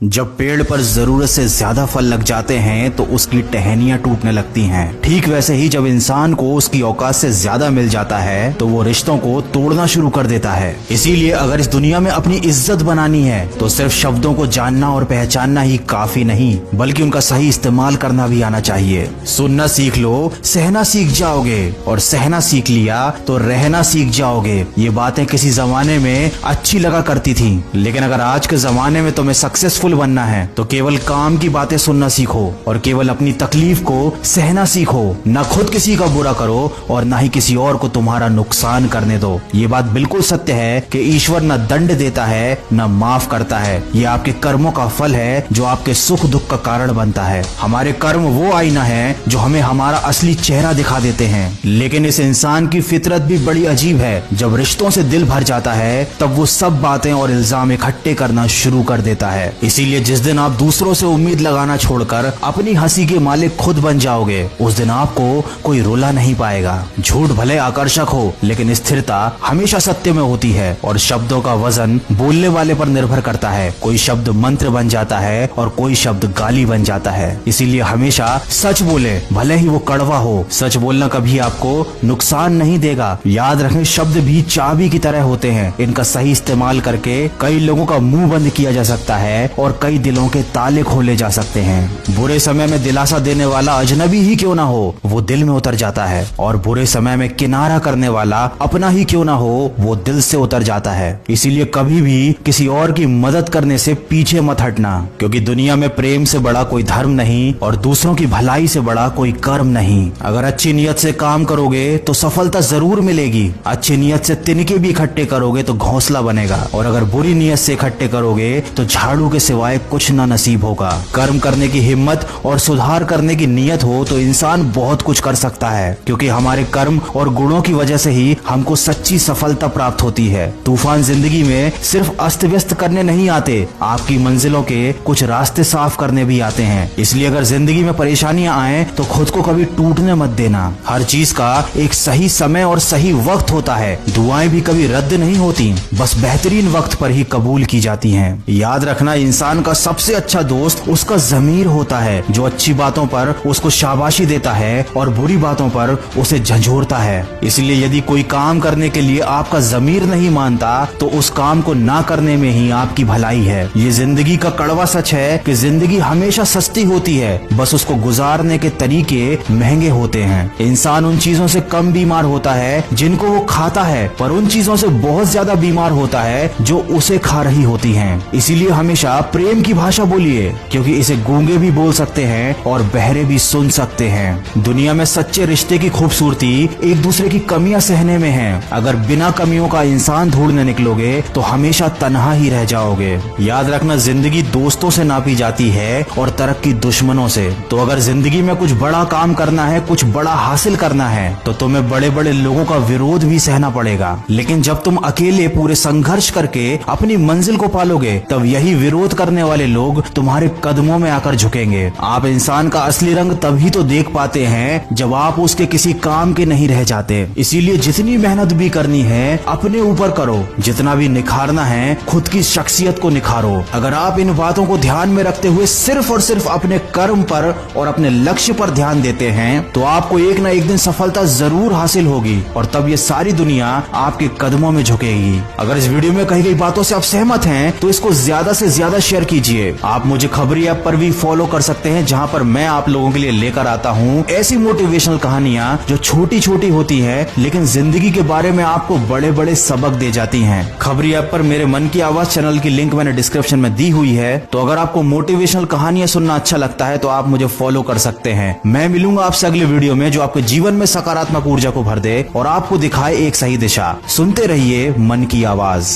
जब पेड़ पर जरूरत से ज्यादा फल लग जाते हैं तो उसकी टहनियां टूटने लगती हैं। ठीक वैसे ही जब इंसान को उसकी औकात से ज्यादा मिल जाता है तो वो रिश्तों को तोड़ना शुरू कर देता है। इसीलिए अगर इस दुनिया में अपनी इज्जत बनानी है तो सिर्फ शब्दों को जानना और पहचानना ही काफी नहीं, बल्कि उनका सही इस्तेमाल करना भी आना चाहिए। सुनना सीख लो, सहना सीख जाओगे, और सहना सीख लिया तो रहना सीख जाओगे। ये बातें किसी जमाने में अच्छी लगा करती थी, लेकिन अगर आज के जमाने में तुम्हें सक्सेसफुल बनना है तो केवल काम की बातें सुनना सीखो और केवल अपनी तकलीफ को सहना सीखो। न खुद किसी का बुरा करो और न ही किसी और को तुम्हारा नुकसान करने दो। ये बात बिल्कुल सत्य है कि ईश्वर न दंड देता है न माफ करता है। ये आपके कर्मों का फल है जो आपके सुख दुख का कारण बनता है। हमारे कर्म वो आईना है जो हमें हमारा असली चेहरा दिखा देते हैं। लेकिन इस इंसान की फितरत भी बड़ी अजीब है। जब रिश्तों से दिल भर जाता है तब वो सब बातें और इल्जाम इकट्ठे करना शुरू कर देता है। इसीलिए जिस दिन आप दूसरों से उम्मीद लगाना छोड़कर अपनी हंसी के मालिक खुद बन जाओगे, उस दिन आपको कोई रुला नहीं पाएगा। झूठ भले आकर्षक हो, लेकिन स्थिरता हमेशा सत्य में होती है, और शब्दों का वजन बोलने वाले पर निर्भर करता है। कोई शब्द मंत्र बन जाता है और कोई शब्द गाली बन जाता है। इसीलिए हमेशा सच बोले, भले ही वो कड़वा हो। सच बोलना कभी आपको नुकसान नहीं देगा। याद रखें, शब्द भी चाबी की तरह होते हैं। इनका सही इस्तेमाल करके कई लोगों का मुंह बंद किया जा सकता है और कई दिलों के ताले खोले जा सकते हैं। बुरे समय में दिलासा देने वाला अजनबी ही क्यों ना हो, वो दिल में उतर जाता है, और बुरे समय में किनारा करने वाला अपना ही क्यों ना हो, वो दिल से उतर जाता है। इसीलिए कभी भी किसी और की मदद करने से पीछे मत हटना, क्योंकि दुनिया में प्रेम से बड़ा कोई धर्म नहीं और दूसरों की भलाई से बड़ा कोई कर्म नहीं। अगर अच्छी नियत से काम करोगे तो सफलता जरूर मिलेगी। अच्छी नियत से तिनके भी इकट्ठे करोगे तो घोंसला बनेगा, और अगर बुरी नियत से इकट्ठे करोगे तो झाड़ू के सिवाय कुछ ना नसीब होगा। कर्म करने की हिम्मत और सुधार करने की नियत हो तो इंसान बहुत कुछ कर सकता है, क्योंकि हमारे कर्म और गुणों की वजह से ही हमको सच्ची सफलता प्राप्त होती है। तूफान जिंदगी में सिर्फ अस्त व्यस्त करने नहीं आते, आपकी मंजिलों के कुछ रास्ते साफ करने भी आते हैं। इसलिए अगर जिंदगी में परेशानियां आए तो खुद को कभी टूटने मत देना। हर चीज का एक सही समय और सही वक्त होता है। दुआएं भी कभी रद्द नहीं होती, बस बेहतरीन वक्त पर ही कबूल की जाती हैं। याद रखना, इंसान का सबसे अच्छा दोस्त उसका ज़मीर होता है, जो अच्छी बातों पर उसको शाबाशी देता है और बुरी बातों पर उसे झंझोरता है। इसलिए यदि कोई काम करने के लिए आपका ज़मीर नहीं मानता तो उस काम को ना करने में ही आपकी भलाई है। ये जिंदगी का कड़वा सच है कि जिंदगी हमेशा सस्ती होती है, बस उसको गुजारने के तरीके महंगे होते हैं। इंसान उन चीजों से कम बीमार होता है जिनको वो खाता है, पर उन चीजों से बहुत ज्यादा बीमार होता है जो उसे खा रही होती हैं। इसीलिए हमेशा प्रेम की भाषा बोलिए, क्योंकि इसे गूंगे भी बोल सकते हैं और बहरे भी सुन सकते हैं। दुनिया में सच्चे रिश्ते की खूबसूरती एक दूसरे की कमियां सहने में है। अगर बिना कमियों का इंसान ढूंढने निकलोगे तो हमेशा तन्हा ही रह जाओगे। याद रखना, जिंदगी दोस्तों से नापी जाती है और तरक्की दुश्मनों से। तो अगर जिंदगी में कुछ बड़ा काम करना है, कुछ बड़ा हासिल करना है, तो तुम्हें बड़े बड़े लोगों का विरोध भी सहना पड़ेगा। लेकिन जब तुम अकेले पूरे संघर्ष करके अपनी मंजिल को पालोगे, तब यही विरोध करने वाले लोग तुम्हारे कदमों में आकर झुकेंगे। आप इंसान का असली रंग तभी तो देख पाते हैं जब आप उसके किसी काम के नहीं रह जाते। इसीलिए जितनी मेहनत भी करनी है अपने ऊपर करो, जितना भी निखारना है खुद की शख्सियत को निखारो। अगर आप इन बातों को ध्यान में रखते हुए सिर्फ और सिर्फ अपने कर्म पर और अपने लक्ष्य पर ध्यान देते हैं तो आपको एक न एक दिन सफलता जरूर हासिल होगी, और तब ये सारी दुनिया आपके कदमों में झुकेगी। अगर इस वीडियो में कही गई बातों से आप सहमत हैं तो इसको ज्यादा से ज्यादा शेयर कीजिए। आप मुझे खबरी ऐप पर भी फॉलो कर सकते हैं, जहां पर मैं आप लोगों के लिए लेकर आता हूं ऐसी मोटिवेशनल कहानियां जो छोटी छोटी होती हैं लेकिन जिंदगी के बारे में आपको बड़े बड़े सबक दे जाती हैं। खबरी ऐप पर मेरे मन की आवाज चैनल की लिंक मैंने डिस्क्रिप्शन में दी हुई है, तो अगर आपको मोटिवेशनल कहानियां सुनना अच्छा लगता है तो आप मुझे फॉलो कर सकते हैं। मैं मिलूंगा आपसे अगले वीडियो में जो आपके जीवन में सकारात्मक ऊर्जा को भर दे और आपको दिखाए एक सही दिशा। सुनते रहिए मन की आवाज।